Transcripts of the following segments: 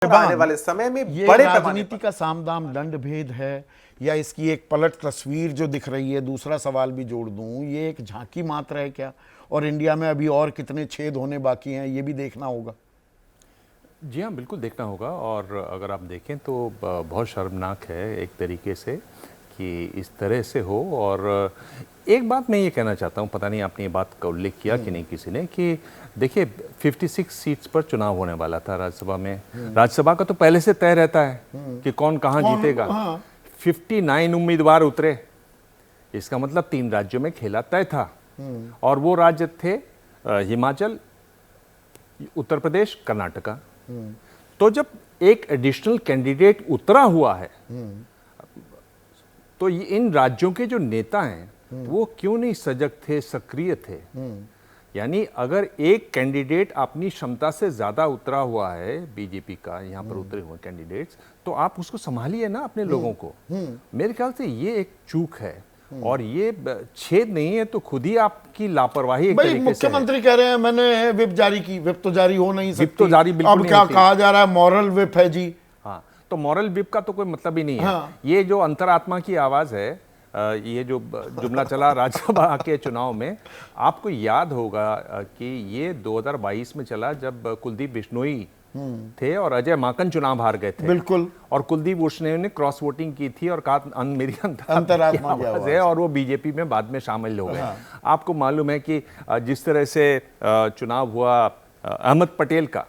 आने वाले समय में ये बड़े राजनीति का सामदाम दंड भेद है या इसकी एक पलट तस्वीर जो दिख रही है? दूसरा सवाल भी जोड़ दूं, ये एक झांकी मात्र है क्या? और इंडिया में अभी और कितने छेद होने बाकी हैं, ये भी देखना होगा। जी हाँ, बिल्कुल देखना होगा। और अगर आप देखें तो बहुत शर्मनाक है एक तरीके से कि इस तरह से हो। और एक बात मैं ये कहना चाहता हूँ, पता नहीं आपने ये बात का उल्लेख किया कि नहीं किसी ने, कि देखिए 56 सीट्स पर चुनाव होने वाला था राज्यसभा में। राज्यसभा का तो पहले से तय रहता है कि कौन कहाँ जीतेगा। 59 उम्मीदवार उतरे, इसका मतलब 3 राज्यों में खेला तय था। और वो राज्य थे हिमाचल, उत्तर प्रदेश, कर्नाटका। तो जब एक एडिशनल कैंडिडेट उतरा हुआ है तो इन राज्यों के जो नेता हैं वो क्यों नहीं सजग थे, सक्रिय थे? यानी अगर एक कैंडिडेट अपनी क्षमता से ज्यादा उतरा हुआ है, बीजेपी का यहाँ पर उतरे हुए कैंडिडेट्स, तो आप उसको संभालिए ना अपने लोगों को। मेरे ख्याल से ये एक चूक है और ये छेद नहीं है तो खुद ही आपकी लापरवाही एक तरीके से है। मुख्यमंत्री कह रहे हैं मैंने व्हिप जारी की। व्हिप तो जारी हो नहीं सकती। व्हिप तो जारी बिल्कुल अब क्या कहा जा रहा है, मॉरल व्हिप है जी। हाँ, तो मॉरल व्हिप का तो कोई मतलब ही नहीं है। हाँ। ये जो अंतरात्मा की आवाज है, ये जो जुमला चला राज्यसभा के चुनाव में, आपको याद होगा कि ये 2022 में चला जब कुलदीप बिश्नोई थे और अजय माकन चुनाव हार गए थे। बिल्कुल। और कुलदीप बिश्नोई ने क्रॉस वोटिंग की थी और कहा मेरी अंतरात्मा की आवाज है, और वो बीजेपी में बाद में शामिल हो गए। आपको मालूम है कि जिस तरह से चुनाव हुआ अहमद पटेल का,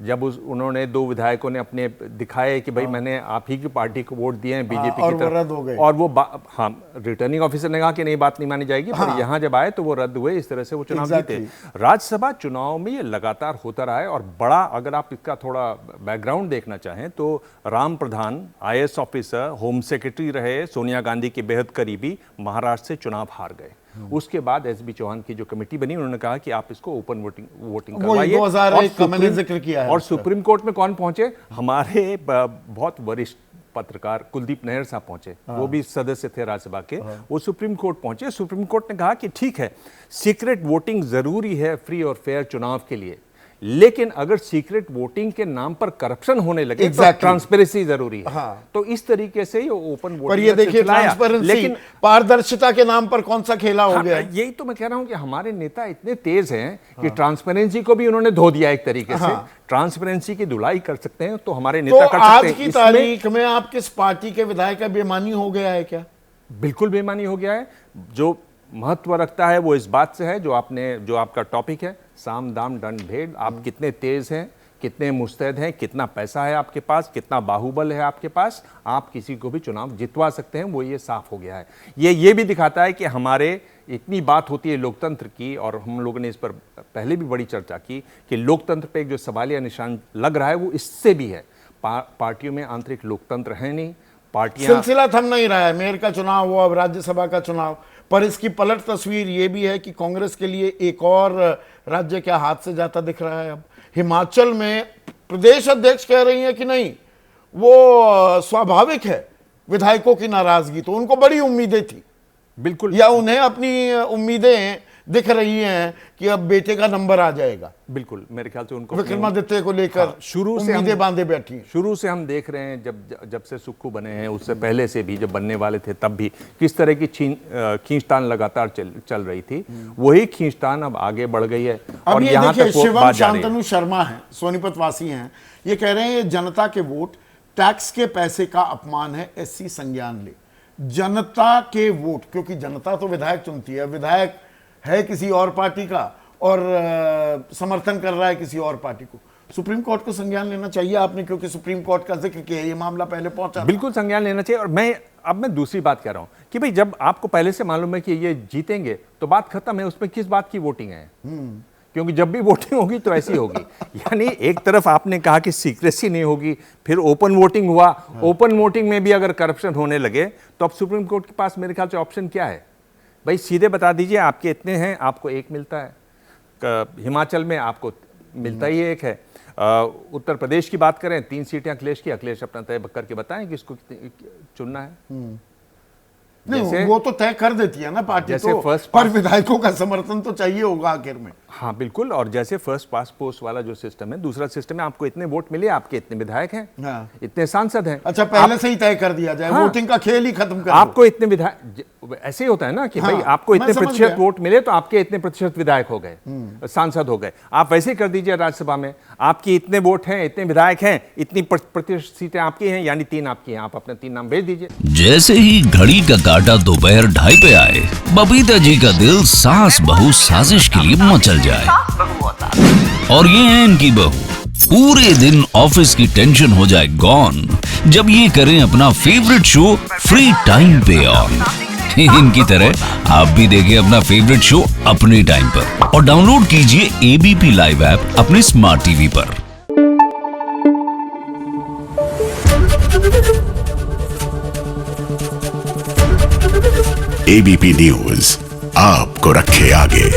जब उन्होंने 2 विधायकों ने अपने दिखाए कि भाई मैंने आप ही की पार्टी को वोट दिए हैं बीजेपी की तरफ, रद्द हो गए। और वो रिटर्निंग ऑफिसर ने कहा कि नहीं, बात नहीं मानी जाएगी। पर यहाँ जब आए तो वो रद्द हुए। इस तरह से वो चुनाव जीते। राज्यसभा चुनाव में ये लगातार होता रहा है। और बड़ा, अगर आप इसका थोड़ा बैकग्राउंड देखना चाहें तो Ram Pradhan IAS officer, home secretary रहे, सोनिया गांधी के बेहद करीबी, महाराष्ट्र से चुनाव हार गए। उसके बाद SB चौहान की जो कमेटी बनी, उन्होंने कहा कि आप इसको ओपन वोटिंग करवाइए। और सुप्रीम कोर्ट में कौन पहुंचे? हमारे बहुत वरिष्ठ पत्रकार कुलदीप नैयर साहब पहुंचे। वो भी सदस्य थे राज्यसभा के। वो सुप्रीम कोर्ट पहुंचे। सुप्रीम कोर्ट ने कहा कि ठीक है, सीक्रेट वोटिंग जरूरी है फ्री और फेयर चुनाव के लिए, लेकिन अगर सीक्रेट वोटिंग के नाम पर करप्शन होने लगे तो ट्रांसपेरेंसी जरूरी है। तो इस तरीके से ये ओपन वोटिंग, पर ये देखिए ट्रांसपेरेंसी, लेकिन पारदर्शिता के नाम पर कौन सा खेला हो गया? यही तो मैं कह रहा हूं कि हमारे नेता इतने तेज हैं कि ट्रांसपेरेंसी को भी उन्होंने धो दिया एक तरीके से। ट्रांसपेरेंसी की धुलाई कर सकते हैं तो हमारे नेता कर सकते हैं। आज की तारीख में आप किस पार्टी के विधायक का बेईमानी हो गया है क्या? बिल्कुल बेईमानी हो गया है। जो महत्व रखता है वो इस बात से है, जो आपका टॉपिक है, साम दाम दंड भेद। आप कितने तेज हैं, कितने मुस्तैद हैं, कितना पैसा है आपके पास, कितना बाहुबल है आपके पास, आप किसी को भी चुनाव जितवा सकते हैं। वो ये साफ हो गया है। ये भी दिखाता है कि हमारे, इतनी बात होती है लोकतंत्र की, और हम लोगों ने इस पर पहले भी बड़ी चर्चा की कि लोकतंत्र पे एक जो सवालिया निशान लग रहा है वो इससे भी है। पार्टियों में आंतरिक लोकतंत्र है नहीं। पार्टियां, सिलसिला थम नहीं रहा है। मेयर का चुनाव हुआ, अब राज्यसभा का चुनाव, पर इसकी पलट तस्वीर ये भी है कि कांग्रेस के लिए एक और राज्य क्या हाथ से जाता दिख रहा है। अब हिमाचल में प्रदेश अध्यक्ष कह रही हैं कि नहीं, वो स्वाभाविक है विधायकों की नाराजगी, तो उनको बड़ी उम्मीदें थी। बिल्कुल, या उन्हें अपनी उम्मीदें दिख रही हैं कि अब बेटे का नंबर आ जाएगा। बिल्कुल, मेरे ख्याल से उनको विक्रमादित्य को लेकर शुरू से उम्मीदें बांधे बैठी हैं। शुरू से हम देख रहे हैं, जब से सुक्खू बने हैं, उससे पहले से भी जब बनने वाले थे तब भी किस तरह की खींचतान लगातार चल रही थी। वही खींचतान अब आगे बढ़ गई है। और यहाँ तक शिवम शांतनु शर्मा है, सोनीपत वासी हैं, ये कह रहे हैं जनता के वोट, टैक्स के पैसे का अपमान है, SC संज्ञान ले। जनता के वोट, क्योंकि जनता तो विधायक चुनती है, विधायक है किसी और पार्टी का और समर्थन कर रहा है किसी और पार्टी को। सुप्रीम कोर्ट को संज्ञान लेना चाहिए आपने, क्योंकि सुप्रीम कोर्ट का जिक्र किया, ये मामला पहले पहुंचा। बिल्कुल संज्ञान लेना चाहिए। और मैं दूसरी बात कह रहा हूं कि भाई जब आपको पहले से मालूम है कि ये जीतेंगे तो बात खत्म है, उसमें किस बात की वोटिंग है? क्योंकि जब भी वोटिंग होगी तो ऐसी होगी। यानी एक तरफ आपने कहा कि सीक्रेसी नहीं होगी, फिर ओपन वोटिंग हुआ। ओपन वोटिंग में भी अगर करप्शन होने लगे तो अब सुप्रीम कोर्ट के पास मेरे ख्याल से ऑप्शन क्या है? भाई सीधे बता दीजिए, आपके इतने हैं, आपको 1 मिलता है। हिमाचल में आपको मिलता ही 1 है। उत्तर प्रदेश की बात करें, 3 सीटें अखिलेश की, अखिलेश अपना तय करके बताएं कि इसको चुनना है। नहीं, वो तो तय कर देती है ना पार्टी, तो पर विधायकों का समर्थन तो चाहिए होगा आखिर में। हाँ बिल्कुल, और जैसे फर्स्ट पास्ट पोस्ट वाला जो सिस्टम है, दूसरा सिस्टम है आपको इतने वोट मिले, आपके इतने विधायक हैं, हाँ। इतने सांसद हैं। अच्छा, पहले से ही तय कर दिया जाए, हाँ, वोटिंग का खेल ही खत्म कर आपको इतने विधायक, ऐसे ही होता है ना कि हाँ, भाई आपको इतने मैं समझ प्रतिशत गया। वोट मिले तो आपके इतने प्रतिशत विधायक हो गए, सांसद हो गए। आप वैसे ही कर दीजिए राज्यसभा में, आपकी इतने वोट हैं, इतने विधायक हैं, इतनी प्रतिशत सीटें आपकी हैं, यानी 3 आपकी हैं, आप अपने 3 नाम भेज दीजिए। जैसे ही घड़ी का काटा दोपहर 2:30 पे आए, बबीता जी का दिल सास बहू साजिश के लिए मचल जाए। और ये है इनकी बहू, पूरे दिन ऑफिस की टेंशन हो जाए गॉन जब ये करें अपना फेवरेट शो फ्री टाइम पे ऑन। इनकी तरह आप भी देखिए अपना फेवरेट शो अपने टाइम पर और डाउनलोड कीजिए एबीपी लाइव ऐप अपने स्मार्ट टीवी पर। एबीपी न्यूज आपको रखे आगे।